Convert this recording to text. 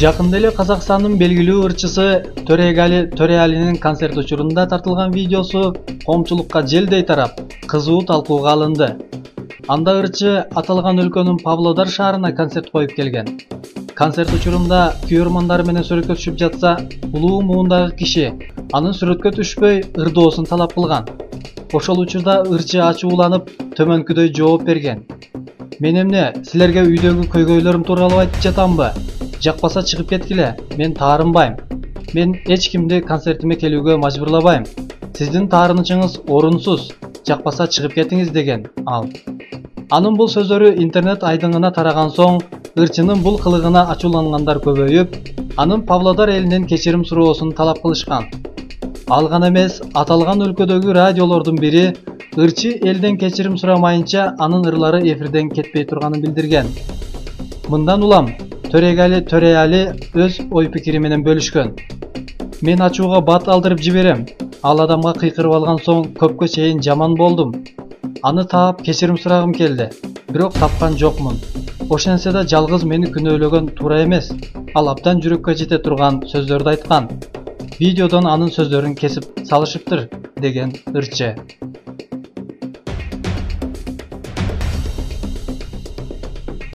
Жакында эле Казакстандын белгилүү ырчысы Төреғали Төреалинин концерт учурунда тартылган видеосу коомчулукка желдей тарап, кызуу талкууга алынды. Анда ырчы аталган өлкөнүн Павлодар шаарына концерт коюп келген. Концерт учурунда күйөрмандары менен сүрөткө түшүп жатса, улуу муундагы киши анын сүрөткө түшпөй ырдоосун талап кылган. Ошол учурда ырчы ачууланып, төмөнкүдөй жооп берген. Мен эмне, силерге үйдөгү көйгөйлөрүм тууралуу айтып жатамбы? Жакпаса чыгып кеткиле, мен таарынбайм. Мен эч кимди концертиме келүүгө мажбурлабайм. Сиздин таарынычыңыз орунсуз, жакпаса чыгып кетиңиз деген ал. Анын бул сөздөрү интернет айдыңына тараган соң, ырчынын бул кылыгына ачуулангандар көбөйүп, анын Павлодар элинен кечирим суроосун талап кылышкан. Ал гана эмес, аталган өлкөдөгү радиолордун бири ырчы элден кечирим сурамайынча анын ырлары эфирден кетпей турганын билдирген. Мындан улам Төреғали Төреали өз ой-пикири менен бөлүшкөн. Мен ачууга бат алдырып жиберем. Ал адамга кыйкырып алган соң көпкө чейин жаман болдум. Аны таап кечирим сурагым келди. Бирок тапкан жокмун. Ошентсе да жалгыз мени күнөөлөгөн туура эмес. Ал абдан жүрөккө жете турган сөздөрдү айткан. Видеодон анын сөздөрүн кесип салышыптыр, деген ырчы.